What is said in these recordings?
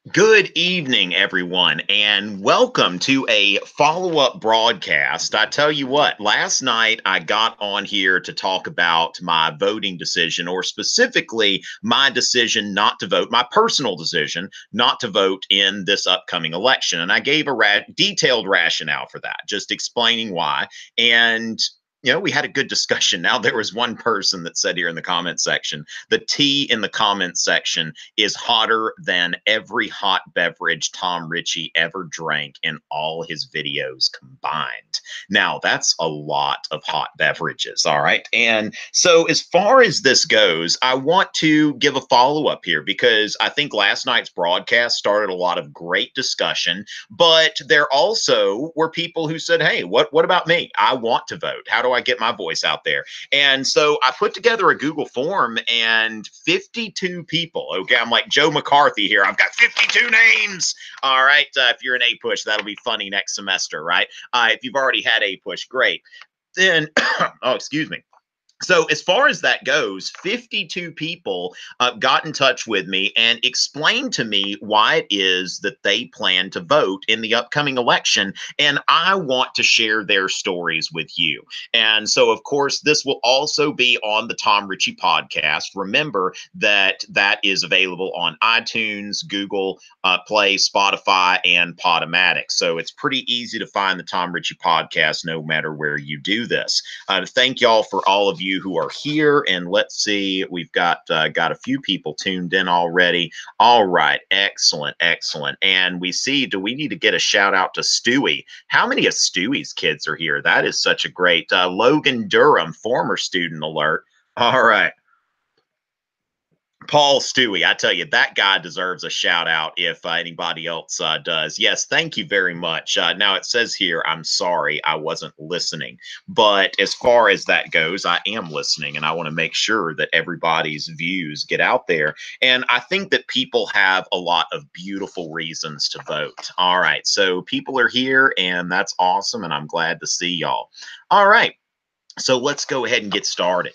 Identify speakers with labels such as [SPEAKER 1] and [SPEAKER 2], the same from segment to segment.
[SPEAKER 1] Good evening, everyone, and welcome to a follow-up broadcast. I tell you what, last night I got on here to talk about my voting decision, or specifically my decision not to vote, my personal decision not to vote in this upcoming election. And I gave a detailed rationale for that, just explaining why. And we had a good discussion. Now, there was one person that said here in the comment section, the tea in the comment section is hotter than every hot beverage Tom Richey ever drank in all his videos combined. Now, that's a lot of hot beverages, all right? And so, as far as this goes, I want to give a follow up here because I think last night's broadcast started a lot of great discussion, but there also were people who said, hey, what about me? I want to vote. How do I get my voice out there? And so I put together a Google form and 52 people. Okay, I'm like Joe McCarthy here. I've got 52 names. All right. If you're an A push, that'll be funny next semester, right? If you've already had A push, great. Then, oh, excuse me. So, as far as that goes, 52 people got in touch with me and explained to me why it is that they plan to vote in the upcoming election. And I want to share their stories with you. And so, of course, this will also be on the Tom Richey podcast. Remember that that is available on iTunes, Google Play, Spotify, and Podomatic. So, it's pretty easy to find the Tom Richey podcast no matter where you do this. Thank y'all for all of you who are here, and let's see, we've got a few people tuned in already. All right, excellent, excellent. And we see, do we need to get a shout out to Stewie? How many of Stewie's kids are here? That is such a great Logan Durham, former student alert. All right. Paul Stewie, I tell you, that guy deserves a shout out if anybody else does. Yes, thank you very much. Now, it says here, I'm sorry, I wasn't listening. But as far as that goes, I am listening, and I want to make sure that everybody's views get out there. And I think that people have a lot of beautiful reasons to vote. All right, so people are here, and that's awesome, and I'm glad to see y'all. All right, so let's go ahead and get started.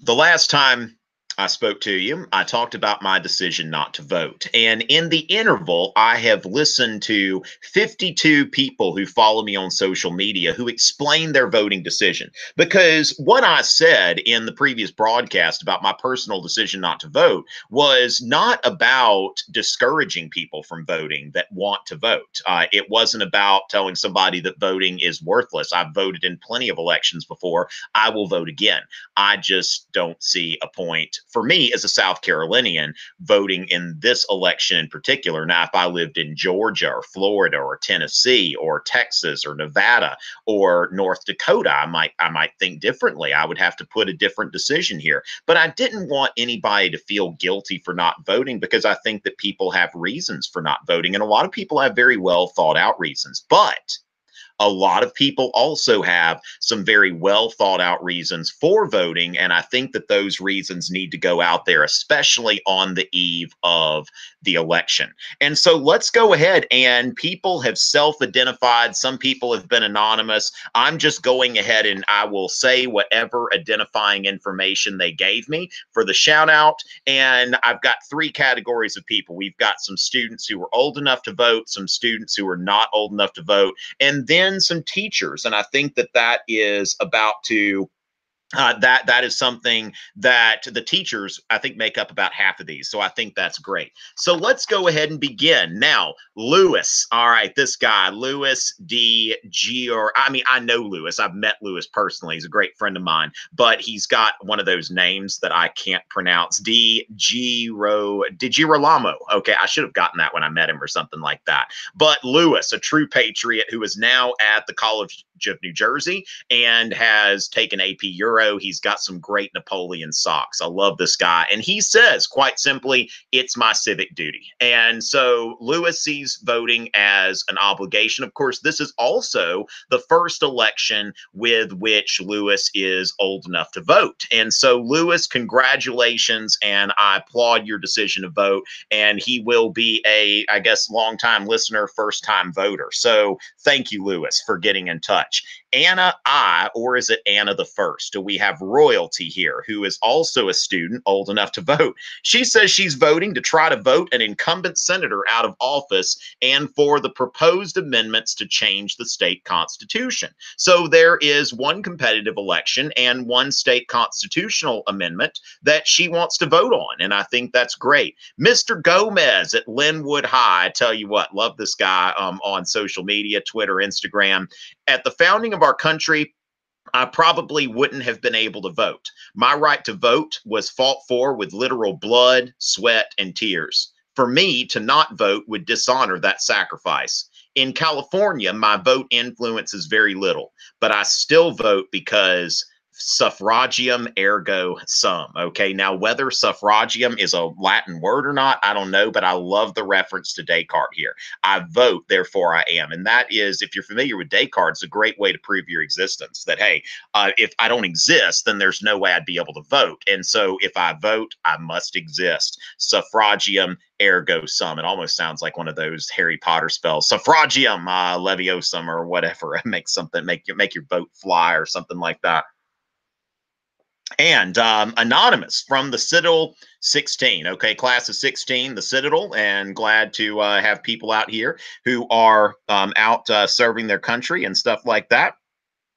[SPEAKER 1] The last time I spoke to you, I talked about my decision not to vote. And in the interval, I have listened to 52 people who follow me on social media who explain their voting decision. Because what I said in the previous broadcast about my personal decision not to vote was not about discouraging people from voting that want to vote. It wasn't about telling somebody that voting is worthless. I've voted in plenty of elections before. I will vote again. I just don't see a point for me as a South Carolinian voting in this election in particular. Now, if I lived in Georgia or Florida or Tennessee or Texas or Nevada or North Dakota, I might think differently. I would have to put a different decision here. But I didn't want anybody to feel guilty for not voting because I think that people have reasons for not voting. And a lot of people have very well thought out reasons. But a lot of people also have some very well thought out reasons for voting. And I think that those reasons need to go out there, especially on the eve of the election. And so let's go ahead, and people have self identified. Some people have been anonymous. I'm just going ahead and I will say whatever identifying information they gave me for the shout out. And I've got three categories of people. We've got some students who are old enough to vote, some students who are not old enough to vote, and then some teachers. And I think that that is about to that is something that the teachers, I think, make up about half of these. So I think that's great. So let's go ahead and begin. Now, Lewis. All right, this guy, Lewis D. G. Or I mean, I know Lewis. I've met Lewis personally. He's a great friend of mine, but he's got one of those names that I can't pronounce. D. Girolamo. Okay, I should have gotten that when I met him or something like that. But Lewis, a true patriot who is now at the College of New Jersey and has taken AP Euro. He's got some great Napoleon socks. I love this guy. And he says, quite simply, it's my civic duty. And so Lewis sees voting as an obligation. Of course, this is also the first election with which Lewis is old enough to vote. And so, Lewis, congratulations. And I applaud your decision to vote. And he will be a, I guess, longtime listener, first time voter. So thank you, Lewis, for getting in touch. Anna I, or is it Anna the First? Do we have royalty here, who is also a student old enough to vote? She says she's voting to try to vote an incumbent senator out of office and for the proposed amendments to change the state constitution. So there is one competitive election and one state constitutional amendment that she wants to vote on. And I think that's great. Mr. Gomez at Linwood High, I tell you what, love this guy on social media, Twitter, Instagram. At the founding of our country, I probably wouldn't have been able to vote. My right to vote was fought for with literal blood, sweat, and tears. For me to not vote would dishonor that sacrifice. In California, my vote influences very little, but I still vote because suffragium ergo sum. Okay, now whether suffragium is a Latin word or not, I don't know, but I love the reference to Descartes here. I vote, therefore I am. And that is, if you're familiar with Descartes, it's a great way to prove your existence that, hey, if I don't exist, then there's no way I'd be able to vote. And so if I vote, I must exist. Suffragium ergo sum. It almost sounds like one of those Harry Potter spells. Suffragium leviosum or whatever. Make something, make your vote fly or something like that. And Anonymous from the Citadel 16. Okay, class of 16, the Citadel, and glad to have people out here who are out serving their country and stuff like that.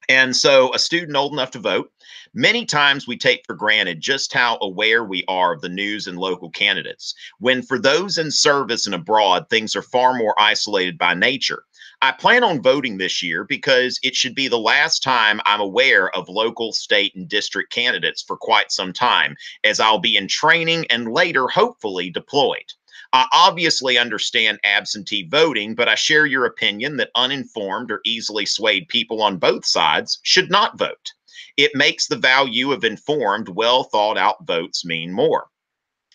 [SPEAKER 1] And so, a student old enough to vote, many times we take for granted just how aware we are of the news and local candidates, when for those in service and abroad, things are far more isolated by nature. I plan on voting this year because it should be the last time I'm aware of local, state, and district candidates for quite some time, as I'll be in training and later, hopefully, deployed. I obviously understand absentee voting, but I share your opinion that uninformed or easily swayed people on both sides should not vote. It makes the value of informed, well thought out votes mean more.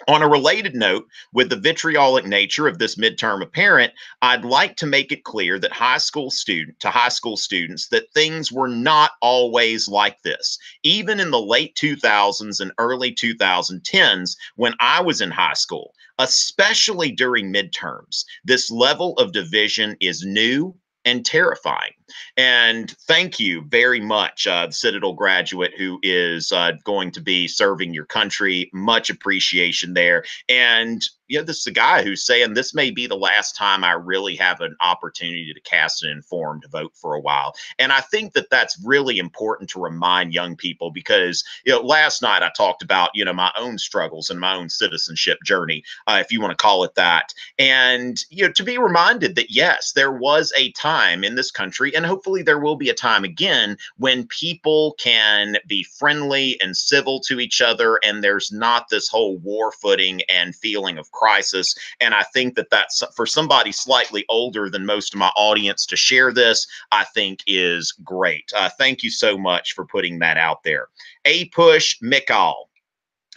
[SPEAKER 1] On a related note, with the vitriolic nature of this midterm apparent, I'd like to make it clear that high school students that things were not always like this. Even in the late 2000s and early 2010s, when I was in high school, especially during midterms, this level of division is new and terrifying. And thank you very much, the Citadel graduate who is going to be serving your country. Much appreciation there. And this is a guy who's saying this may be the last time I really have an opportunity to cast an informed vote for a while. And I think that that's really important to remind young people because, last night I talked about, my own struggles and my own citizenship journey, if you want to call it that. And, to be reminded that, yes, there was a time in this country, and hopefully there will be a time again when people can be friendly and civil to each other, and there's not this whole war footing and feeling of crisis. And I think that that's for somebody slightly older than most of my audience to share this, I think is great. Thank you so much for putting that out there. A Push Mikal,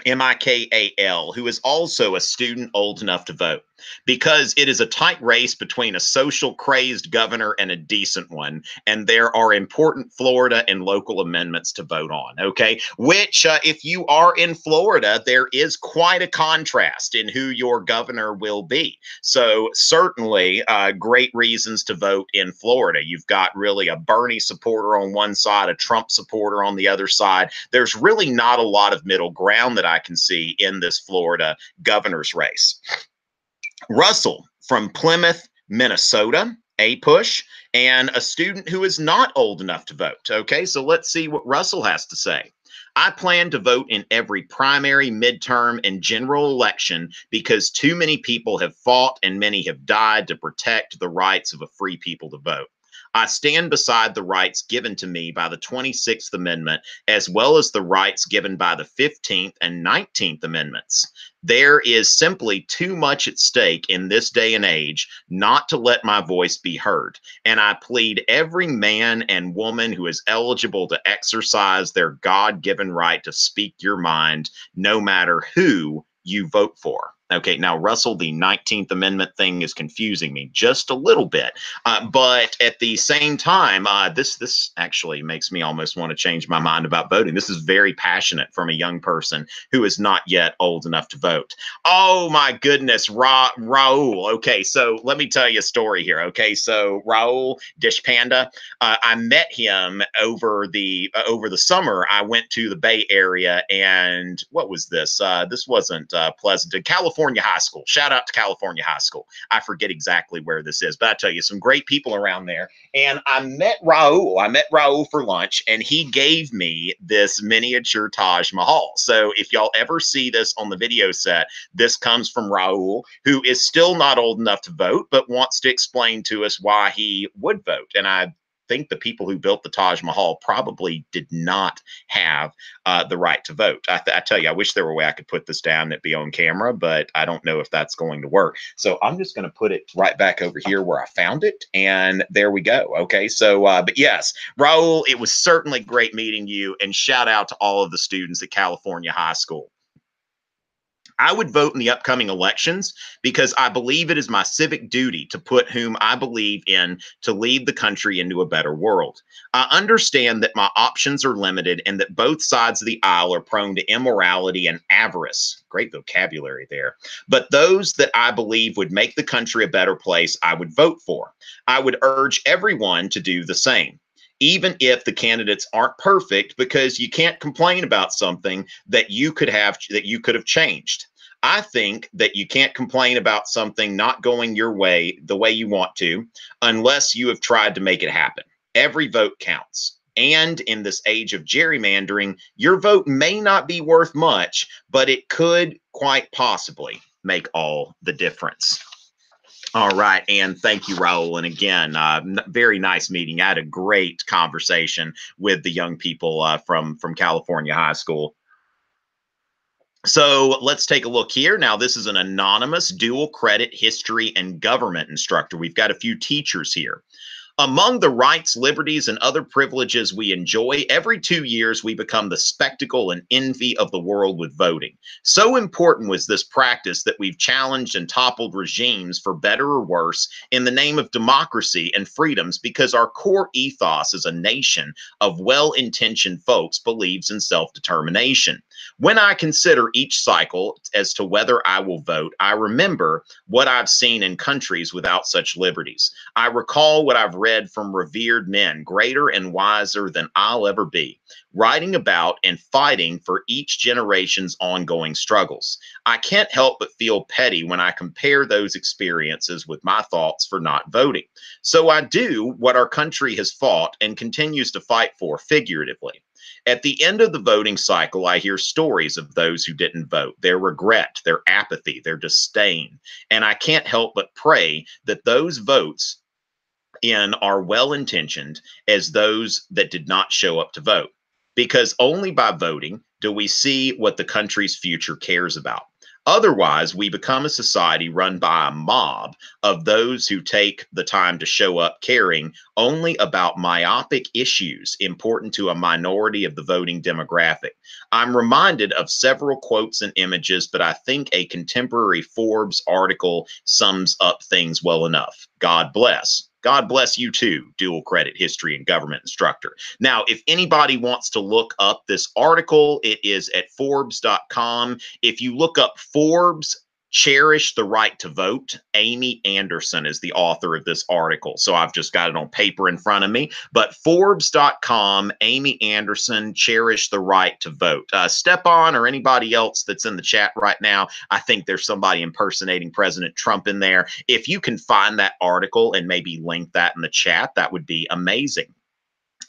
[SPEAKER 1] Mikal, who is also a student old enough to vote, because it is a tight race between a social crazed governor and a decent one. And there are important Florida and local amendments to vote on. Okay. Which, if you are in Florida, there is quite a contrast in who your governor will be. So certainly great reasons to vote in Florida. You've got really a Bernie supporter on one side, a Trump supporter on the other side. There's really not a lot of middle ground that I can see in this Florida governor's race. Russell from Plymouth, Minnesota, A Push, and a student who is not old enough to vote. Okay, so let's see what Russell has to say. I plan to vote in every primary, midterm, and general election because too many people have fought and many have died to protect the rights of a free people to vote. I stand beside the rights given to me by the 26th Amendment, as well as the rights given by the 15th and 19th Amendments. There is simply too much at stake in this day and age not to let my voice be heard. And I plead every man and woman who is eligible to exercise their God-given right to speak your mind, no matter who you vote for. Okay, now, Russell, the 19th Amendment thing is confusing me just a little bit. But at the same time, this actually makes me almost want to change my mind about voting. This is very passionate from a young person who is not yet old enough to vote. Oh, my goodness, Raul. Okay, so let me tell you a story here. Okay, so Raul Dish Panda, I met him over the summer. I went to the Bay Area, and what was this? This wasn't Pleasanton, California High School. Shout out to California High School. I forget exactly where this is, but I tell you, some great people around there. And I met Raul. I met Raul for lunch, and he gave me this miniature Taj Mahal. So if y'all ever see this on the video set, this comes from Raul, who is still not old enough to vote, but wants to explain to us why he would vote. And I think the people who built the Taj Mahal probably did not have the right to vote. I tell you, I wish there were a way I could put this down and it'd be on camera, but I don't know if that's going to work. So I'm just going to put it right back over here where I found it. And there we go. Okay. So, but yes, Raul, it was certainly great meeting you, and shout out to all of the students at California High School. I would vote in the upcoming elections because I believe it is my civic duty to put whom I believe in to lead the country into a better world. I understand that my options are limited and that both sides of the aisle are prone to immorality and avarice. Great vocabulary there. But those that I believe would make the country a better place, I would vote for. I would urge everyone to do the same, even if the candidates aren't perfect, because you can't complain about something that you could have changed. I think that you can't complain about something not going your way the way you want to unless you have tried to make it happen. Every vote counts. And in this age of gerrymandering, your vote may not be worth much, but it could quite possibly make all the difference. All right. And thank you, Raul. And again, very nice meeting. I had a great conversation with the young people from California High School. So let's take a look here. Now, this is an anonymous dual credit history and government instructor. We've got a few teachers here. Among the rights, liberties, and other privileges we enjoy, every 2 years we become the spectacle and envy of the world with voting. So important was this practice that we've challenged and toppled regimes for better or worse in the name of democracy and freedoms, because our core ethos as a nation of well-intentioned folks believes in self-determination. When I consider each cycle as to whether I will vote, I remember what I've seen in countries without such liberties. I recall what I've read from revered men, greater and wiser than I'll ever be, writing about and fighting for each generation's ongoing struggles. I can't help but feel petty when I compare those experiences with my thoughts for not voting. So I do what our country has fought and continues to fight for, figuratively. At the end of the voting cycle, I hear stories of those who didn't vote, their regret, their apathy, their disdain. And I can't help but pray that those votes in are well-intentioned as those that did not show up to vote, because only by voting do we see what the country's future cares about. Otherwise, we become a society run by a mob of those who take the time to show up caring only about myopic issues important to a minority of the voting demographic. I'm reminded of several quotes and images, but I think a contemporary Forbes article sums up things well enough. God bless. God bless you too, dual credit history and government instructor. Now, if anybody wants to look up this article, it is at Forbes.com. If you look up Forbes, Cherish the Right to Vote, Amy Anderson is the author of this article. So I've just got it on paper in front of me. But Forbes.com, Amy Anderson, Cherish the Right to Vote. Stepan or anybody else that's in the chat right now, I think there's somebody impersonating President Trump in there. If you can find that article and maybe link that in the chat, that would be amazing.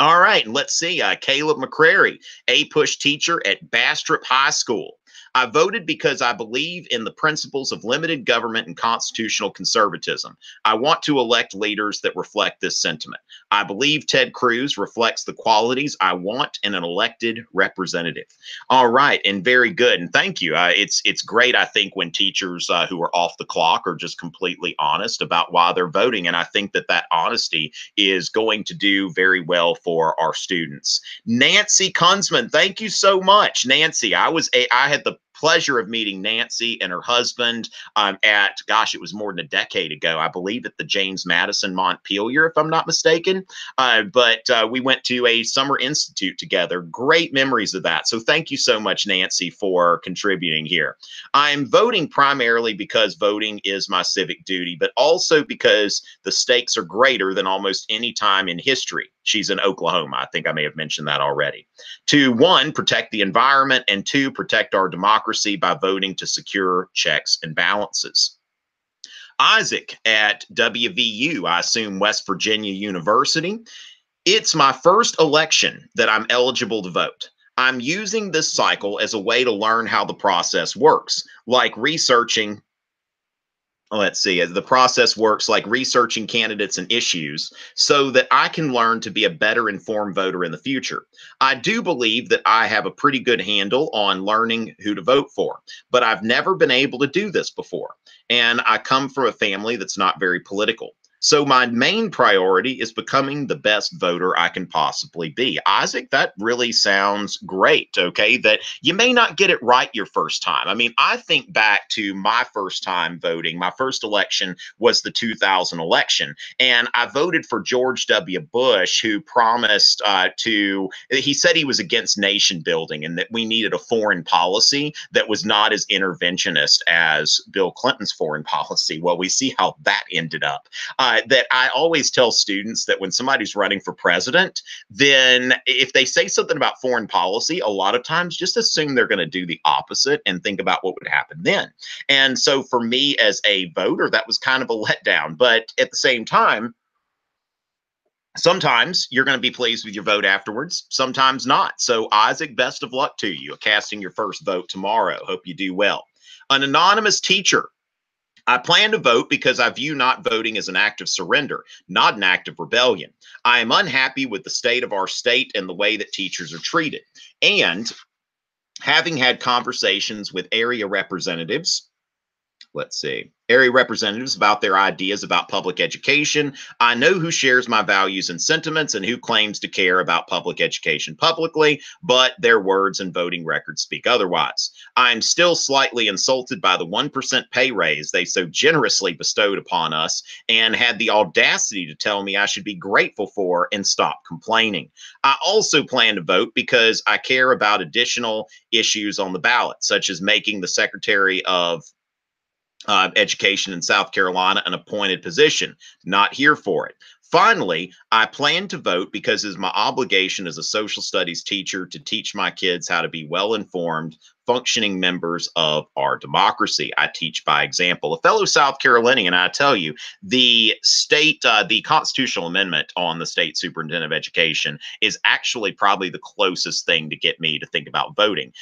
[SPEAKER 1] All right, and let's see. Caleb McCrary, A-Push teacher at Bastrop High School. I voted because I believe in the principles of limited government and constitutional conservatism. I want to elect leaders that reflect this sentiment. I believe Ted Cruz reflects the qualities I want in an elected representative. All right, and very good, and thank you. It's great, I think, when teachers who are off the clock are just completely honest about why they're voting, and I think that that honesty is going to do very well for our students. Nancy Kunzman, thank you so much. Nancy, I had the pleasure of meeting Nancy and her husband at, gosh, it was more than a decade ago, I believe, at the James Madison Montpelier, if I'm not mistaken. But we went to a summer institute together. Great memories of that. So thank you so much, Nancy, for contributing here. I'm voting primarily because voting is my civic duty, but also because the stakes are greater than almost any time in history. She's in Oklahoma. I think I may have mentioned that already. To one, protect the environment, and two, protect our democracy by voting to secure checks and balances. Isaac at WVU, I assume West Virginia University. It's my first election that I'm eligible to vote. I'm using this cycle as a way to learn how the process works, like researching. Let's see, the process works like researching candidates and issues so that I can learn to be a better informed voter in the future. I do believe that I have a pretty good handle on learning who to vote for, but I've never been able to do this before. And I come from a family that's not very political. So my main priority is becoming the best voter I can possibly be. Isaac, that really sounds great, okay? That you may not get it right your first time. I mean, I think back to my first time voting. My first election was the 2000 election, and I voted for George W. Bush, who promised he said he was against nation building and that we needed a foreign policy that was not as interventionist as Bill Clinton's foreign policy. Well, we see how that ended up. That I always tell students that when somebody's running for president, then if they say something about foreign policy, a lot of times just assume they're going to do the opposite and think about what would happen then. And so for me as a voter, that was kind of a letdown. But at the same time, sometimes you're going to be pleased with your vote afterwards, sometimes not. So, Isaac, best of luck to you casting your first vote tomorrow. Hope you do well. An anonymous teacher. I plan to vote because I view not voting as an act of surrender, not an act of rebellion. I am unhappy with the state of our state and the way that teachers are treated. And having had conversations with area representatives, area representatives about their ideas about public education, I know who shares my values and sentiments and who claims to care about public education publicly, but their words and voting records speak otherwise. I'm still slightly insulted by the 1% pay raise they so generously bestowed upon us and had the audacity to tell me I should be grateful for and stop complaining. I also plan to vote because I care about additional issues on the ballot, such as making the Secretary of Education in South Carolina an appointed position. Not here for it. Finally, I plan to vote because it is my obligation as a social studies teacher to teach my kids how to be well-informed, functioning members of our democracy. I teach by example. A fellow South Carolinian, I tell you, the constitutional amendment on the state superintendent of education is actually probably the closest thing to get me to think about voting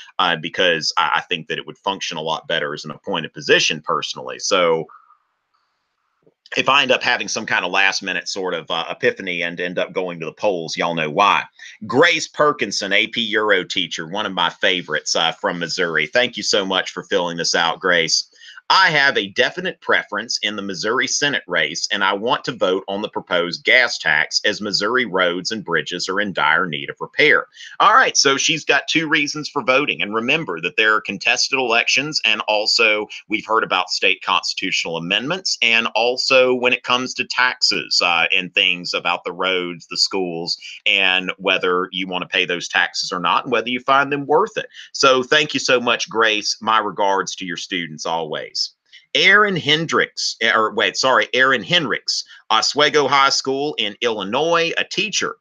[SPEAKER 1] because I think that it would function a lot better as an appointed position personally. So if I end up having some kind of last minute sort of epiphany and end up going to the polls, y'all know why. Grace Perkinson, AP Euro teacher, one of my favorites from Missouri. Thank you so much for filling this out, Grace. I have a definite preference in the Missouri Senate race, and I want to vote on the proposed gas tax as Missouri roads and bridges are in dire need of repair. All right, so she's got two reasons for voting. And remember that there are contested elections, and also we've heard about state constitutional amendments, and also when it comes to taxes and things about the roads, the schools, and whether you want to pay those taxes or not, and whether you find them worth it. So thank you so much, Grace. My regards to your students always. Aaron Hendricks, Oswego High School in Illinois, a teacher.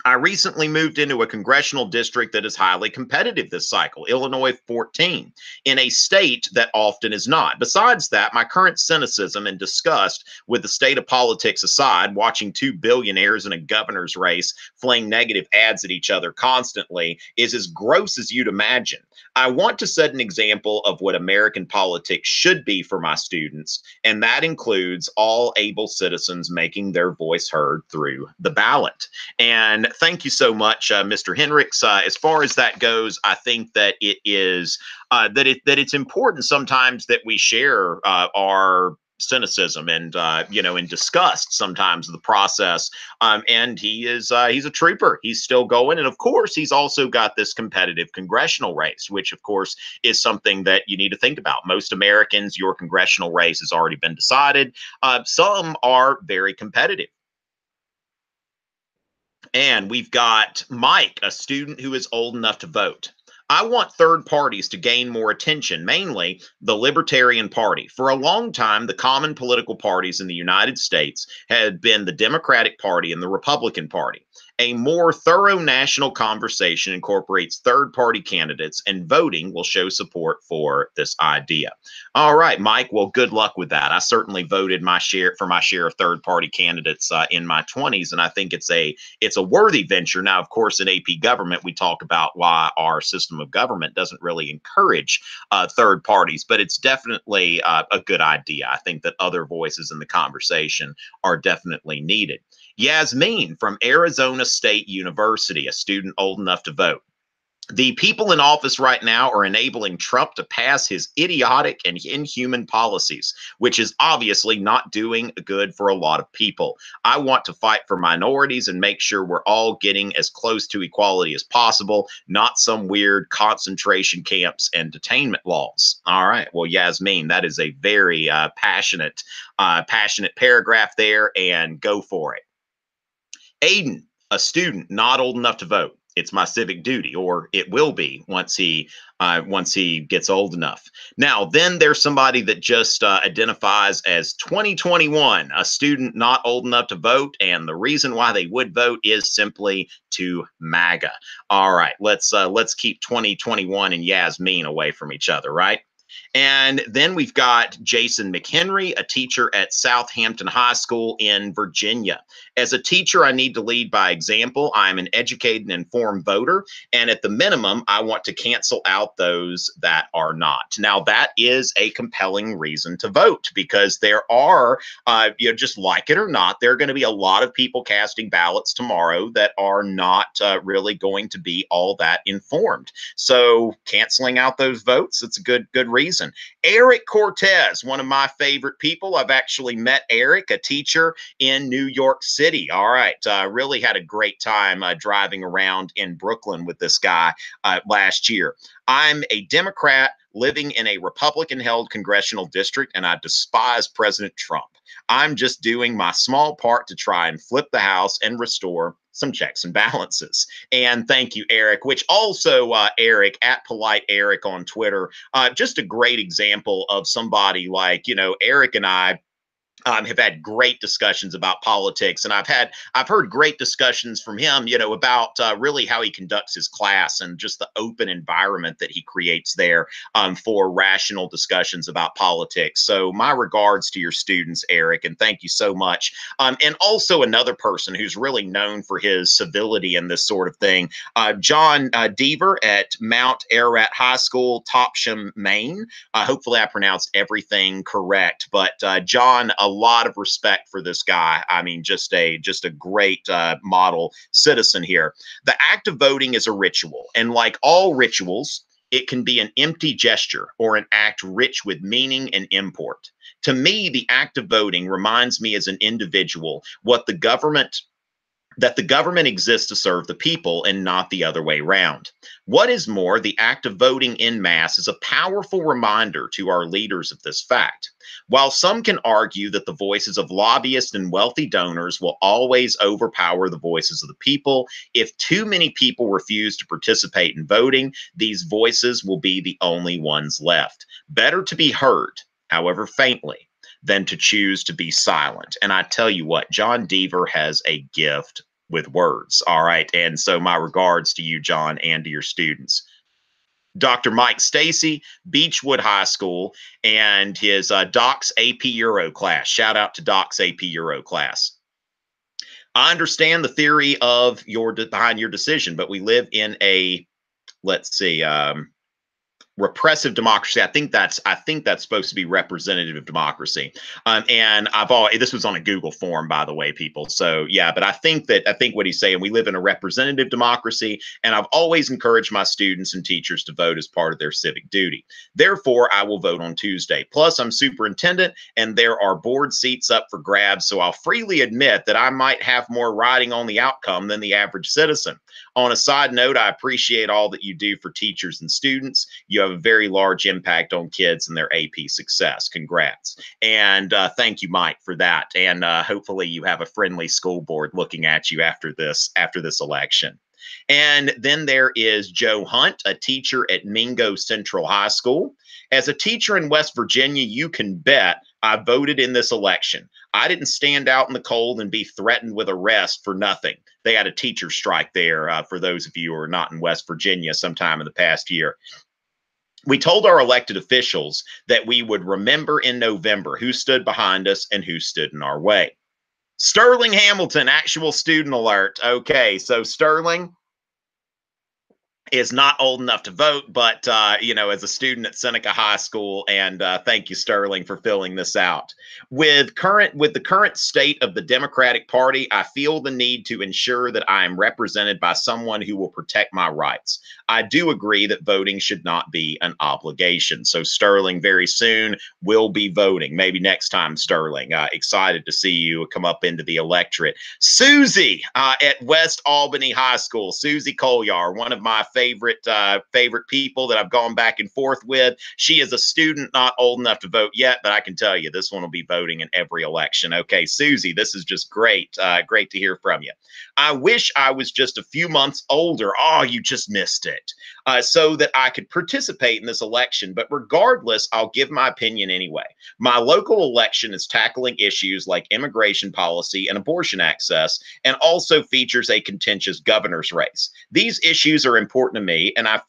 [SPEAKER 1] I recently moved into a congressional district that is highly competitive this cycle, Illinois 14, in a state that often is not. Besides that, my current cynicism and disgust with the state of politics aside, watching two billionaires in a governor's race fling negative ads at each other constantly is as gross as you'd imagine. I want to set an example of what American politics should be for my students, and that includes all able citizens making their voice heard through the ballot. And thank you so much, Mr. Hendricks. As far as that goes, I think that it is that it's important sometimes that we share our cynicism and and disgust sometimes of the process. And he's a trooper. He's still going, and of course, he's also got this competitive congressional race, which of course is something that you need to think about. Most Americans, your congressional race has already been decided. Some are very competitive. And we've got Mike, a student who is old enough to vote. I want third parties to gain more attention, mainly the Libertarian Party. For a long time, the common political parties in the United States had been the Democratic Party and the Republican Party. A more thorough national conversation incorporates third party candidates, and voting will show support for this idea. All right, Mike. Well, good luck with that. I certainly voted my share of third party candidates in my 20s, and I think it's a worthy venture. Now, of course, in AP government, we talk about why our system of government doesn't really encourage third parties, but it's definitely a good idea. I think that other voices in the conversation are definitely needed. Yasmin from Arizona State University, a student old enough to vote. The people in office right now are enabling Trump to pass his idiotic and inhuman policies, which is obviously not doing good for a lot of people. I want to fight for minorities and make sure we're all getting as close to equality as possible, not some weird concentration camps and detainment laws. All right. Well, Yasmin, that is a very passionate paragraph there, and go for it. Aiden, a student not old enough to vote. It's my civic duty, or it will be once he gets old enough. Now, then there's somebody that just identifies as 2021, a student not old enough to vote, and the reason why they would vote is simply to MAGA. All right, let's keep 2021 and Yasmin away from each other, right? And then we've got Jason McHenry, a teacher at Southampton High School in Virginia. As a teacher, I need to lead by example. I'm an educated and informed voter, and at the minimum, I want to cancel out those that are not. Now, that is a compelling reason to vote, because there are, just like it or not, there are going to be a lot of people casting ballots tomorrow that are not really going to be all that informed. So canceling out those votes, it's a good reason. Eric Cortez, one of my favorite people. I've actually met Eric, a teacher in New York City. All right. Really had a great time driving around in Brooklyn with this guy last year. I'm a Democrat living in a Republican-held congressional district, and I despise President Trump. I'm just doing my small part to try and flip the House and restore some checks and balances. And thank you, Eric, which also, Eric, at Polite Eric on Twitter, just a great example of somebody like, Eric and I have had great discussions about politics, and I've heard great discussions from him, about really how he conducts his class and just the open environment that he creates there for rational discussions about politics. So my regards to your students, Eric, and thank you so much. And also another person who's really known for his civility and this sort of thing, John Deaver at Mount Ararat High School, Topsham, Maine. Hopefully I pronounced everything correct, but John, a lot of respect for this guy. I mean, just a great model citizen here. The act of voting is a ritual, and like all rituals, it can be an empty gesture or an act rich with meaning and import. To me, the act of voting reminds me as an individual that the government exists to serve the people and not the other way around. What is more, the act of voting en masse is a powerful reminder to our leaders of this fact. While some can argue that the voices of lobbyists and wealthy donors will always overpower the voices of the people, if too many people refuse to participate in voting, these voices will be the only ones left. Better to be heard, however faintly, than to choose to be silent. And I tell you what, John Deaver has a gift with words. All right. And so my regards to you, John, and to your students. Dr. Mike Stacy, Beechwood High School, and his Doc's AP Euro class. Shout out to Doc's AP Euro class. I understand the theory of behind your decision, but we live in a, let's see, repressive democracy. I think that's supposed to be representative of democracy. And this was on a Google form, by the way, people. So yeah, but I think what he's saying, we live in a representative democracy, and I've always encouraged my students and teachers to vote as part of their civic duty. Therefore, I will vote on Tuesday. Plus, I'm superintendent, and there are board seats up for grabs. So I'll freely admit that I might have more riding on the outcome than the average citizen. On a side note, I appreciate all that you do for teachers and students. You have a very large impact on kids and their AP success. Congrats. And thank you, Mike, for that. And hopefully you have a friendly school board looking at you after this election. And then there is Joe Hunt, a teacher at Mingo Central High School. As a teacher in West Virginia, you can bet I voted in this election. I didn't stand out in the cold and be threatened with arrest for nothing. They had a teacher strike there, for those of you who are not in West Virginia sometime in the past year. We told our elected officials that we would remember in November who stood behind us and who stood in our way. Sterling Hamilton, actual student alert. Okay, so Sterling is not old enough to vote, but as a student at Seneca High School, and thank you, Sterling, for filling this out. With the current state of the Democratic Party, I feel the need to ensure that I am represented by someone who will protect my rights. I do agree that voting should not be an obligation. So Sterling, very soon will be voting. Maybe next time, Sterling. Excited to see you come up into the electorate. Susie at West Albany High School. Susie Kolyar, one of my favorite people that I've gone back and forth with. She is a student, not old enough to vote yet, but I can tell you this one will be voting in every election. Okay, Susie, this is just great. Great to hear from you. I wish I was just a few months older. Oh, you just missed it. So that I could participate in this election. But regardless, I'll give my opinion anyway. My local election is tackling issues like immigration policy and abortion access, and also features a contentious governor's race. These issues are important to me, and I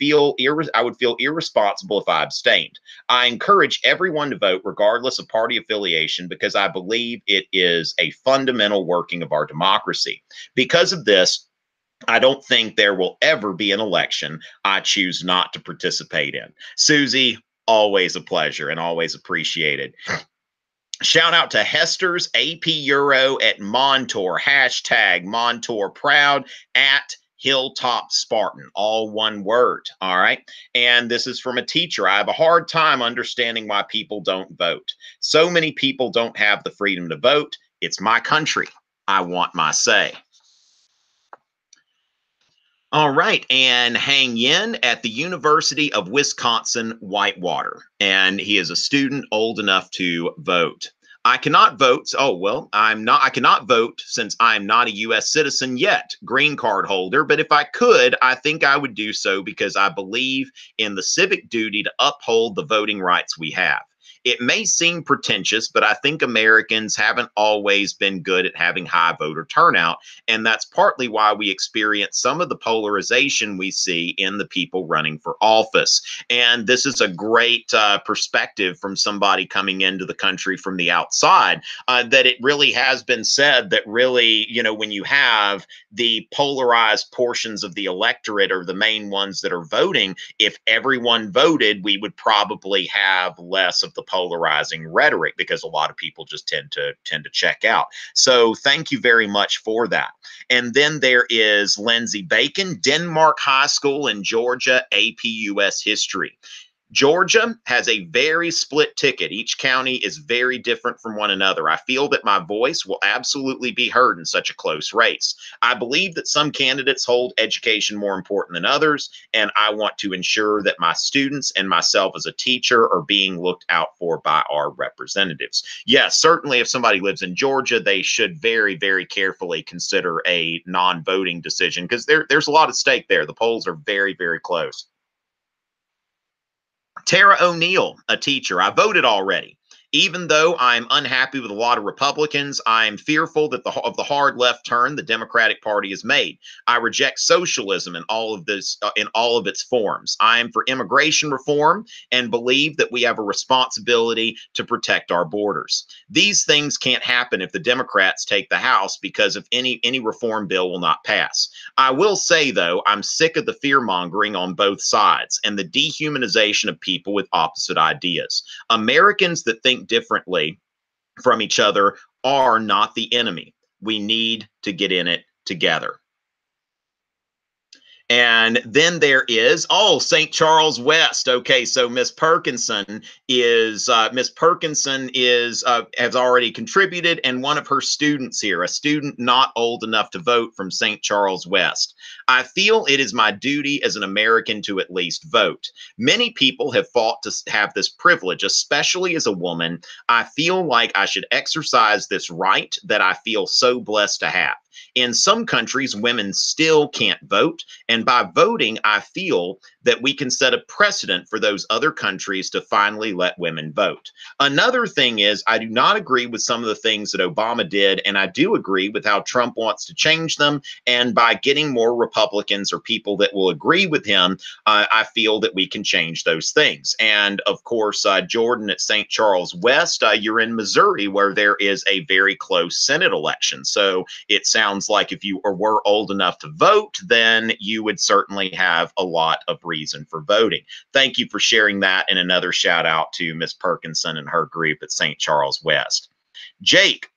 [SPEAKER 1] would feel irresponsible if I abstained. I encourage everyone to vote regardless of party affiliation because I believe it is a fundamental working of our democracy. Because of this, I don't think there will ever be an election I choose not to participate in. Susie, always a pleasure and always appreciated. Shout out to Hester's AP Euro at Montour, hashtag Montour Proud at Hilltop Spartan, all one word. All right. And this is from a teacher. I have a hard time understanding why people don't vote. So many people don't have the freedom to vote. It's my country. I want my say. All right, and Hang Yin at the University of Wisconsin Whitewater, and he is a student old enough to vote. I cannot vote. Oh, well, I cannot vote since I'm not a U.S. citizen yet, green card holder. But if I could, I think I would do so because I believe in the civic duty to uphold the voting rights we have. It may seem pretentious, but I think Americans haven't always been good at having high voter turnout. And that's partly why we experience some of the polarization we see in the people running for office. And this is a great perspective from somebody coming into the country from the outside, that it really has been said that really, when you have the polarized portions of the electorate or the main ones that are voting, if everyone voted, we would probably have less of the polarizing rhetoric because a lot of people just tend to check out. So thank you very much for that. And then there is Lindsay Bacon, Denmark High School in Georgia, AP US History. Georgia has a very split ticket. Each county is very different from one another. I feel that my voice will absolutely be heard in such a close race. I believe that some candidates hold education more important than others, and I want to ensure that my students and myself as a teacher are being looked out for by our representatives. Yes, certainly if somebody lives in Georgia, they should very, very carefully consider a non-voting decision because there's a lot at stake there. The polls are very, very close. Tara O'Neill, a teacher. I voted already. Even though I'm unhappy with a lot of Republicans, I'm fearful that of the hard left turn the Democratic Party has made. I reject socialism in all of this, in all of its forms. I am for immigration reform and believe that we have a responsibility to protect our borders. These things can't happen if the Democrats take the House, because if any reform bill will not pass. I will say, though, I'm sick of the fear mongering on both sides and the dehumanization of people with opposite ideas. Americans that think differently from each other are not the enemy. We need to get in it together. And then there is, oh, St. Charles West. Okay, so Miss Perkinson is has already contributed, and one of her students here, a student not old enough to vote from St. Charles West. I feel it is my duty as an American to at least vote. Many people have fought to have this privilege, especially as a woman. I feel like I should exercise this right that I feel so blessed to have. In some countries, women still can't vote. And by voting, I feel that we can set a precedent for those other countries to finally let women vote. Another thing is, I do not agree with some of the things that Obama did, and I do agree with how Trump wants to change them. And by getting more Republicans or people that will agree with him, I feel that we can change those things. And of course, Jordan at St. Charles West, you're in Missouri, where there is a very close Senate election. So it sounds like if you were old enough to vote, then you would certainly have a lot of reason for voting. Thank you for sharing that, and another shout out to Miss Perkinson and her group at St. Charles West. Jake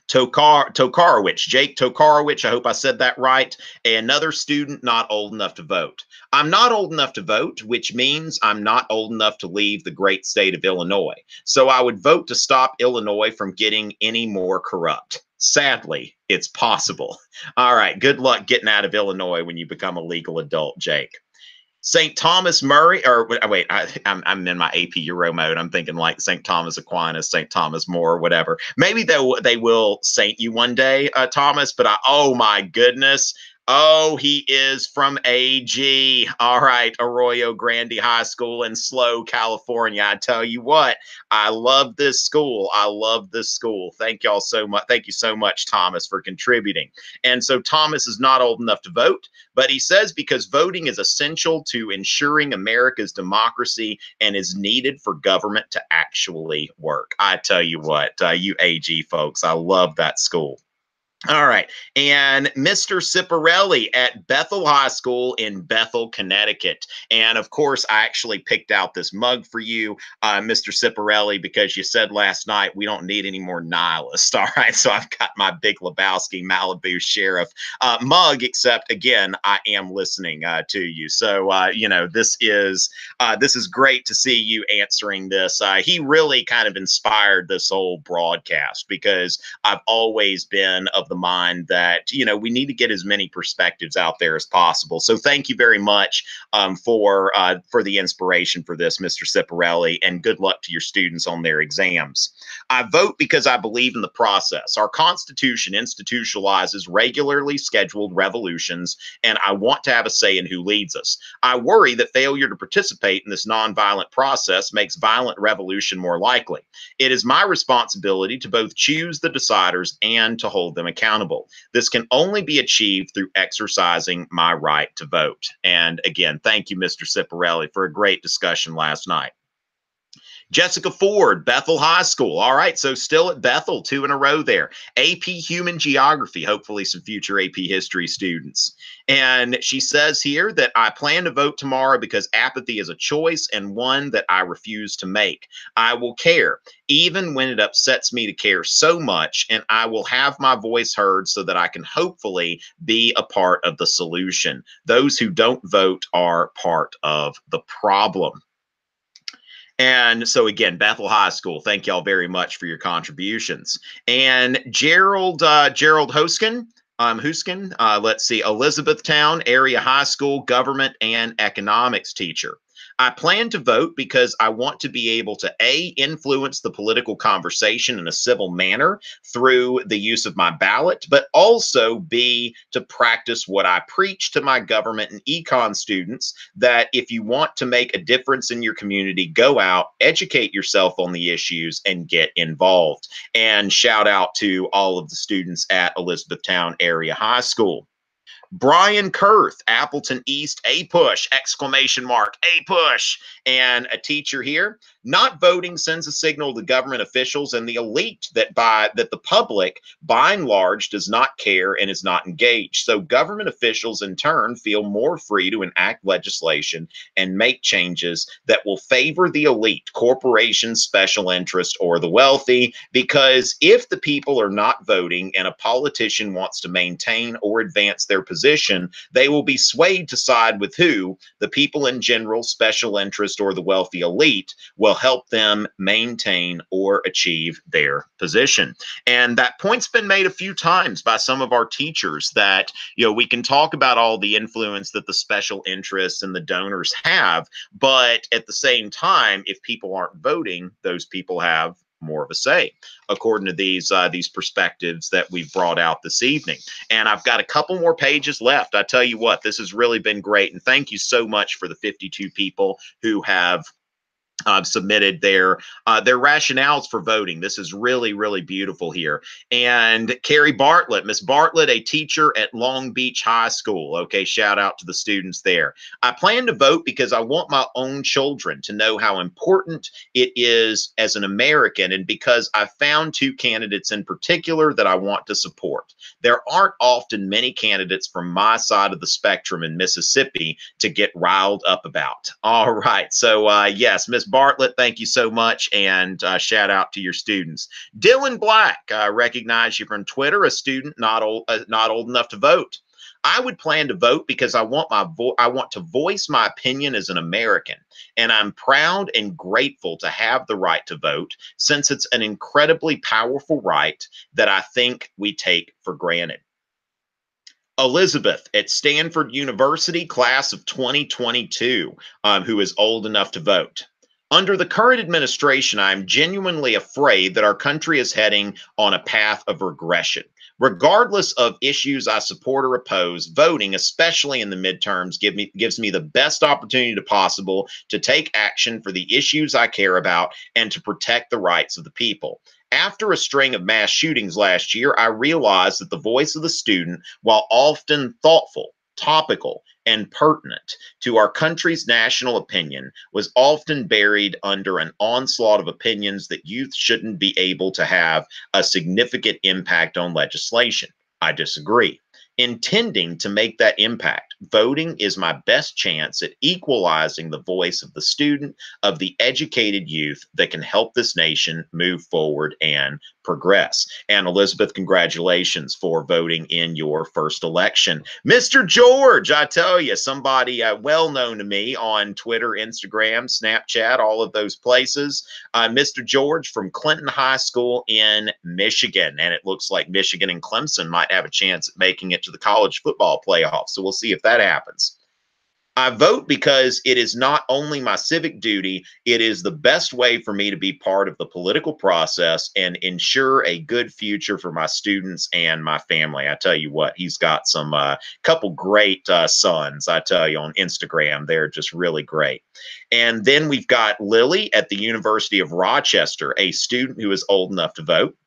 [SPEAKER 1] Tokarowicz, I hope I said that right. Another student not old enough to vote. I'm not old enough to vote, which means I'm not old enough to leave the great state of Illinois. So I would vote to stop Illinois from getting any more corrupt. Sadly, it's possible. All right, good luck getting out of Illinois when you become a legal adult, Jake. St. Thomas Murray, or wait, I'm in my AP Euro mode. I'm thinking like St. Thomas Aquinas, St. Thomas More, whatever. Maybe they will saint you one day, Thomas. But oh my goodness. Oh, he is from AG. All right, Arroyo Grande High School in SLO, California. I tell you what, I love this school. I love this school. Thank y'all so much. Thank you so much, Thomas, for contributing. And so Thomas is not old enough to vote, but he says because voting is essential to ensuring America's democracy and is needed for government to actually work. I tell you what, you AG folks, I love that school. All right. And Mr. Ciparelli at Bethel High School in Bethel, Connecticut. And of course, I actually picked out this mug for you, Mr. Ciparelli, because you said last night we don't need any more nihilists. All right. So I've got my Big Lebowski Malibu Sheriff mug, except again, I am listening to you. So, you know, this is great to see you answering this. He really kind of inspired this whole broadcast, because I've always been of the mind that, you know, we need to get as many perspectives out there as possible. So thank you very much for the inspiration for this, Mr. Ciparelli, and good luck to your students on their exams. I vote because I believe in the process. Our Constitution institutionalizes regularly scheduled revolutions, and I want to have a say in who leads us. I worry that failure to participate in this nonviolent process makes violent revolution more likely. It is my responsibility to both choose the deciders and to hold them accountable. This can only be achieved through exercising my right to vote. And again, thank you, Mr. Ciparelli, for a great discussion last night. Jessica Ford, Bethel High School. All right, so still at Bethel, 2 in a row there. AP Human Geography, hopefully some future AP History students. And she says here that I plan to vote tomorrow because apathy is a choice and one that I refuse to make. I will care, even when it upsets me to care so much, and I will have my voice heard so that I can hopefully be a part of the solution. Those who don't vote are part of the problem. And so again, Bethel High School, thank y'all very much for your contributions. And Gerald Hoskin, let's see, Elizabethtown Area High School government and economics teacher. I plan to vote because I want to be able to A, influence the political conversation in a civil manner through the use of my ballot, but also B, to practice what I preach to my government and econ students, that if you want to make a difference in your community, go out, educate yourself on the issues, and get involved. And shout out to all of the students at Elizabethtown Area High School. Brian Kurth, Appleton East, A push, exclamation mark, A push. And a teacher here, not voting sends a signal to government officials and the elite that the public, by and large, does not care and is not engaged. So government officials, in turn, feel more free to enact legislation and make changes that will favor the elite, corporations, special interest, or the wealthy. Because if the people are not voting and a politician wants to maintain or advance their position, they will be swayed to side with who? The people in general, special interest, or the wealthy elite will help them maintain or achieve their position. And that point's been made a few times by some of our teachers that, we can talk about all the influence that the special interests and the donors have, but at the same time, if people aren't voting, those people have more of a say, according to these perspectives that we've brought out this evening. And I've got a couple more pages left. I tell you what, this has really been great. And thank you so much for the 52 people who have submitted their rationales for voting. This is really, really beautiful here. And Carrie Bartlett, Miss Bartlett, a teacher at Long Beach High School. Okay, shout out to the students there. I plan to vote because I want my own children to know how important it is as an American, and because I found two candidates in particular that I want to support. There aren't often many candidates from my side of the spectrum in Mississippi to get riled up about. All right, so yes, Miss Bartlett, thank you so much, and shout out to your students. Dylan Black, I recognize you from Twitter, a student not old enough to vote. I would plan to vote because I want to voice my opinion as an American, and I'm proud and grateful to have the right to vote, since it's an incredibly powerful right that I think we take for granted. Elizabeth at Stanford University, class of 2022, who is old enough to vote. Under the current administration, I'm genuinely afraid that our country is heading on a path of regression. Regardless of issues I support or oppose, voting, especially in the midterms, gives me the best opportunity possible to take action for the issues I care about and to protect the rights of the people. After a string of mass shootings last year, I realized that the voice of the student, while often thoughtful, topical, and pertinent to our country's national opinion, was often buried under an onslaught of opinions that youth shouldn't be able to have a significant impact on legislation. I disagree. Intending to make that impact, voting is my best chance at equalizing the voice of the student, of the educated youth that can help this nation move forward and progress. And Elizabeth, congratulations for voting in your first election. Mr. George, I tell you, somebody well known to me on Twitter, Instagram, Snapchat, all of those places. Mr. George from Clinton High School in Michigan. And it looks like Michigan and Clemson might have a chance at making it to the college football playoffs. So we'll see if that happens. I vote because it is not only my civic duty, it is the best way for me to be part of the political process and ensure a good future for my students and my family. I tell you what, he's got some couple great sons, I tell you, on Instagram. They're just really great. And then we've got Lily at the University of Rochester, a student who is old enough to vote.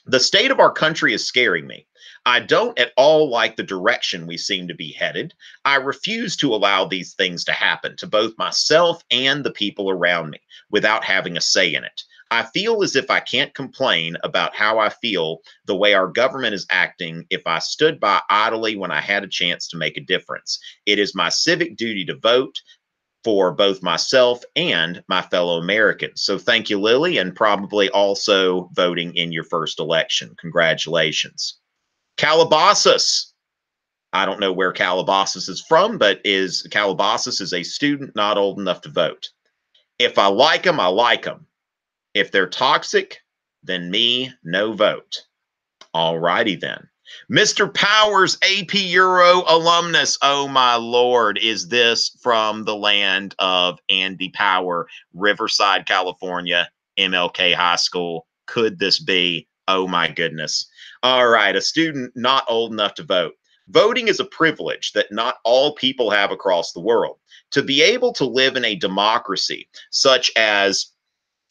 [SPEAKER 1] The state of our country is scaring me. I don't at all like the direction we seem to be headed. I refuse to allow these things to happen to both myself and the people around me without having a say in it. I feel as if I can't complain about how I feel the way our government is acting if I stood by idly when I had a chance to make a difference. It is my civic duty to vote for both myself and my fellow Americans. So thank you, Lily, and probably also voting in your first election. Congratulations. Calabasas. I don't know where Calabasas is from, but Calabasas is a student not old enough to vote. If I like them, I like them. If they're toxic, then me, no vote. All righty then. Mr. Powers, AP Euro alumnus. Oh, my Lord. Is this from the land of Andy Power, Riverside, California, MLK High School? Could this be? Oh, my goodness. All right. A student not old enough to vote. Voting is a privilege that not all people have across the world. To be able to live in a democracy such as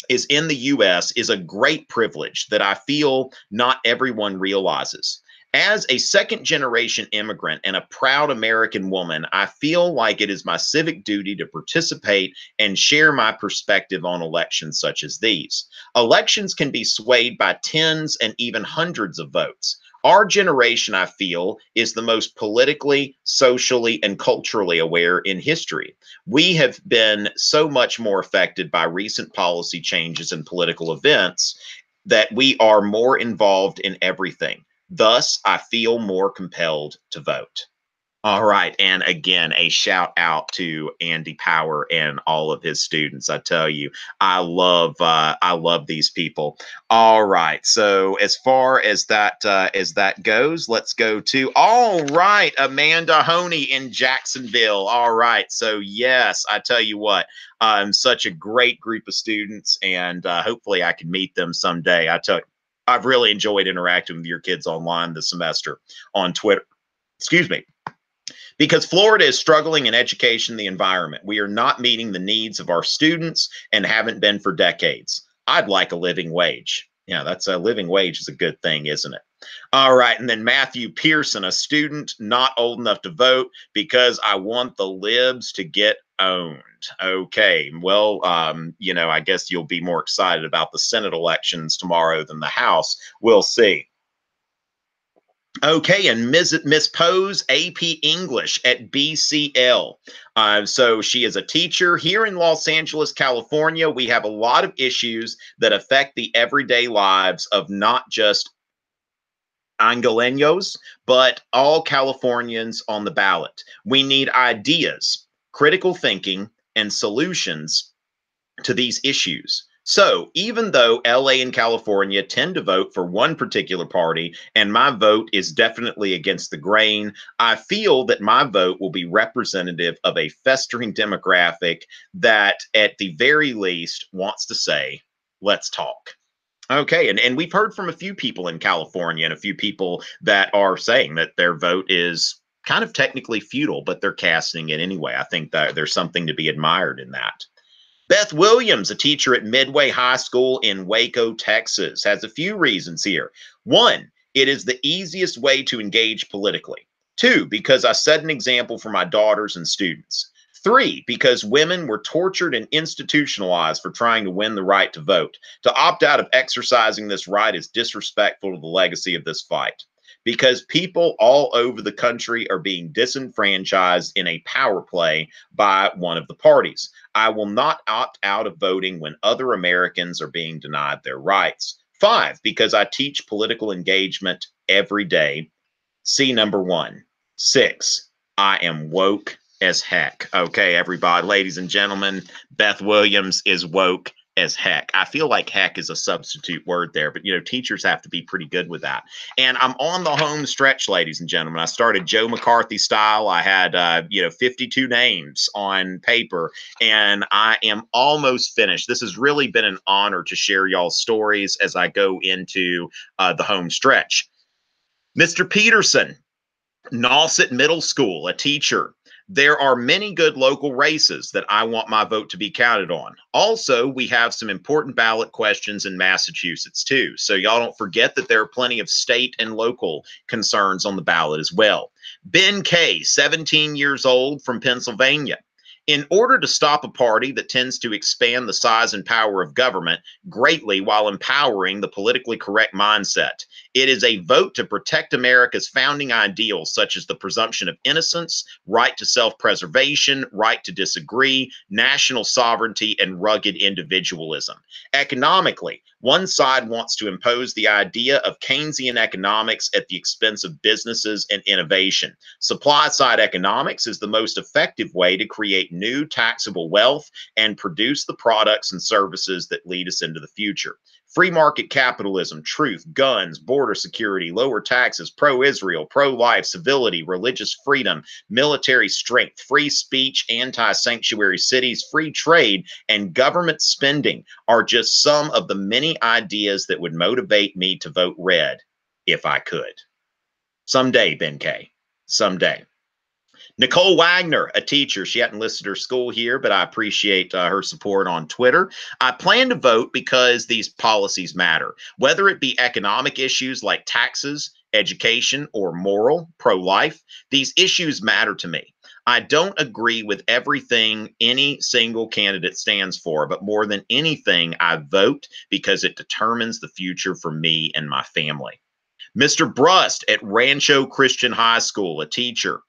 [SPEAKER 1] is in the US is a great privilege that I feel not everyone realizes. As a second generation immigrant and a proud American woman, I feel like it is my civic duty to participate and share my perspective on elections such as these. Elections can be swayed by tens and even hundreds of votes. Our generation, I feel, is the most politically, socially, and culturally aware in history. We have been so much more affected by recent policy changes and political events that we are more involved in everything. Thus, I feel more compelled to vote. All right. And again, a shout out to Andy Power and all of his students. I tell you, I love these people. All right. So as far as that goes, let's go to all right, Amanda Honey in Jacksonville. All right. So yes, I tell you what, such a great group of students, and hopefully I can meet them someday. I tell you, I've really enjoyed interacting with your kids online this semester on Twitter. Excuse me, because Florida is struggling in education, the environment. We are not meeting the needs of our students and haven't been for decades. I'd like a living wage. Yeah, that's a living wage is a good thing, isn't it? All right. And then Matthew Pearson, a student not old enough to vote because I want the libs to get owned. Okay. Well, I guess you'll be more excited about the Senate elections tomorrow than the House. We'll see. Okay, and Miss Pose, AP English at BCL. So she is a teacher here in Los Angeles, California. We have a lot of issues that affect the everyday lives of not just Angelenos, but all Californians on the ballot. We need ideas, critical thinking, and solutions to these issues. So even though LA and California tend to vote for one particular party, and my vote is definitely against the grain, I feel that my vote will be representative of a festering demographic that, at the very least, wants to say, let's talk. Okay, and we've heard from a few people in California and a few people that are saying that their vote is kind of technically futile, but they're casting it anyway. I think that there's something to be admired in that. Beth Williams, a teacher at Midway High School in Waco, Texas, has a few reasons here. One, it is the easiest way to engage politically. Two, because I set an example for my daughters and students. Three, because women were tortured and institutionalized for trying to win the right to vote. To opt out of exercising this right is disrespectful to the legacy of this fight. Because people all over the country are being disenfranchised in a power play by one of the parties. I will not opt out of voting when other Americans are being denied their rights. Five, because I teach political engagement every day. See number one. Six, I am woke as heck. Okay, everybody, ladies and gentlemen, Beth Williams is woke as heck. I feel like heck is a substitute word there, but teachers have to be pretty good with that. And I'm on the home stretch, ladies and gentlemen. I started Joe McCarthy style. I had 52 names on paper, and I am almost finished. This has really been an honor to share y'all's stories as I go into the home stretch. Mr. Peterson, Nauset Middle School, a teacher. There are many good local races that I want my vote to be counted on. Also, we have some important ballot questions in Massachusetts too. So y'all don't forget that there are plenty of state and local concerns on the ballot as well. Ben Kay, 17 years old, from Pennsylvania. In order to stop a party that tends to expand the size and power of government greatly while empowering the politically correct mindset, it is a vote to protect America's founding ideals, such as the presumption of innocence, right to self-preservation, right to disagree, national sovereignty, and rugged individualism. Economically, one side wants to impose the idea of Keynesian economics at the expense of businesses and innovation. Supply-side economics is the most effective way to create new taxable wealth and produce the products and services that lead us into the future. Free market capitalism, truth, guns, border security, lower taxes, pro-Israel, pro-life, civility, religious freedom, military strength, free speech, anti-sanctuary cities, free trade, and government spending are just some of the many ideas that would motivate me to vote red if I could. Someday, Ben K. Someday. Nicole Wagner, a teacher. She hadn't listed her school here, but I appreciate her support on Twitter. I plan to vote because these policies matter, whether it be economic issues like taxes, education, or moral, pro-life. These issues matter to me. I don't agree with everything any single candidate stands for, but more than anything, I vote because it determines the future for me and my family. Mr. Brust at Rancho Christian High School, a teacher.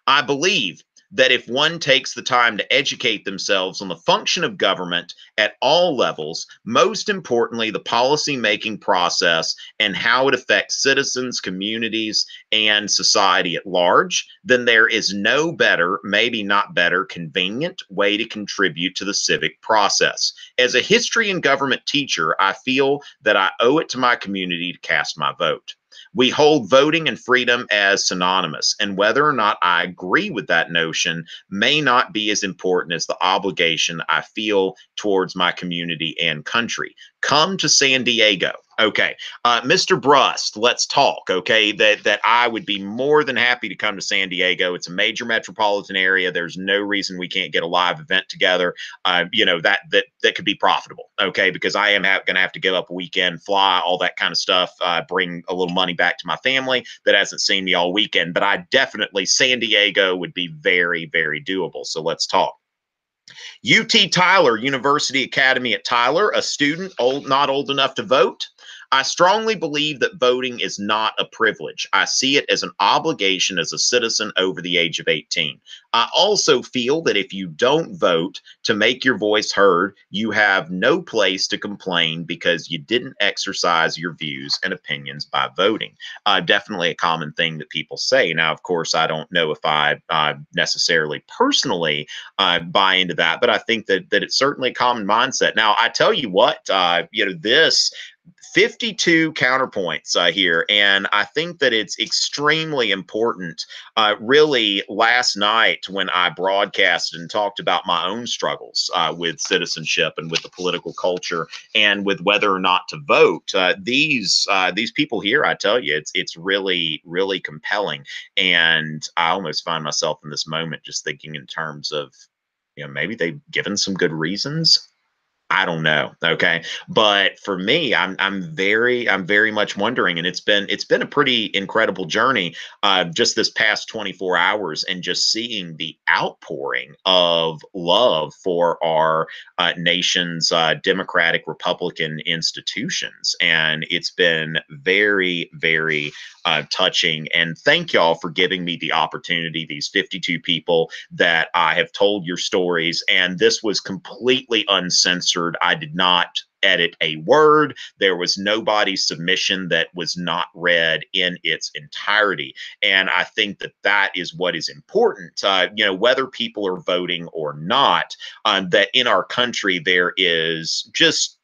[SPEAKER 1] I believe that if one takes the time to educate themselves on the function of government at all levels, most importantly, the policy-making process and how it affects citizens, communities, and society at large, then there is no better, maybe not better, convenient way to contribute to the civic process. As a history and government teacher, I feel that I owe it to my community to cast my vote. We hold voting and freedom as synonymous, and whether or not I agree with that notion may not be as important as the obligation I feel towards my community and country. Come to San Diego. Okay, Mr. Brust, let's talk. Okay, that I would be more than happy to come to San Diego. It's a major metropolitan area. There's no reason we can't get a live event together. That could be profitable. Okay, because I am going to have to give up a weekend, fly, all that kind of stuff. Bring a little money back to my family that hasn't seen me all weekend. But I definitely San Diego would be very, very doable. So let's talk. UT Tyler, University Academy at Tyler, a student not old enough to vote. I strongly believe that voting is not a privilege. I see it as an obligation as a citizen over the age of 18. I also feel that if you don't vote to make your voice heard, you have no place to complain because you didn't exercise your views and opinions by voting. Definitely a common thing that people say. Now, of course, I don't know if I necessarily personally buy into that, but I think that it's certainly a common mindset. Now, I tell you what, this 52 counterpoints here, and I think that it's extremely important. Really, last night when I broadcasted and talked about my own struggles with citizenship and with the political culture and with whether or not to vote, these people here, I tell you, it's really, really compelling. And I almost find myself in this moment just thinking in terms of, maybe they've given some good reasons. I don't know. Okay. But for me, I'm very much wondering, and it's been a pretty incredible journey just this past 24 hours, and just seeing the outpouring of love for our nation's democratic Republican institutions. And it's been very, very touching. And thank y'all for giving me the opportunity, these 52 people that I have told your stories. And this was completely uncensored. I did not edit a word. There was nobody's submission that was not read in its entirety. And I think that that is what is important, whether people are voting or not, that in our country, there is just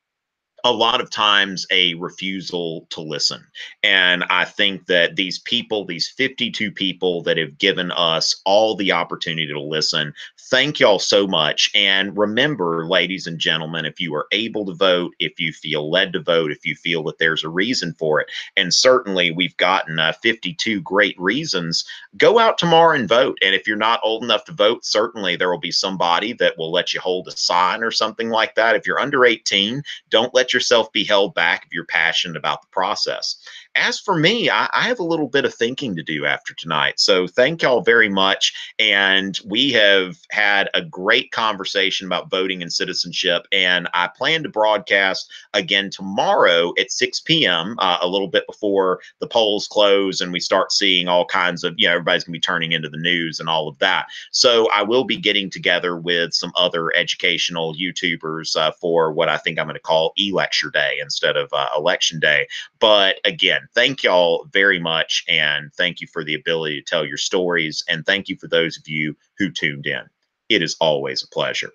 [SPEAKER 1] a lot of times a refusal to listen. And I think that these people, these 52 people that have given us all the opportunity to listen, thank y'all so much. And remember, ladies and gentlemen, if you are able to vote, if you feel led to vote, if you feel that there's a reason for it, and certainly we've gotten 52 great reasons, go out tomorrow and vote. And if you're not old enough to vote, certainly there will be somebody that will let you hold a sign or something like that. If you're under 18, don't let yourself be held back if you're passionate about the process. As for me, I have a little bit of thinking to do after tonight. So thank y'all very much. And we have had a great conversation about voting and citizenship. And I plan to broadcast again tomorrow at 6 p.m., a little bit before the polls close and we start seeing all kinds of, everybody's going to be turning into the news and all of that. So I will be getting together with some other educational YouTubers for what I think I'm going to call e-lecture day instead of election day. But again, thank y'all very much. And thank you for the ability to tell your stories. And thank you for those of you who tuned in. It is always a pleasure.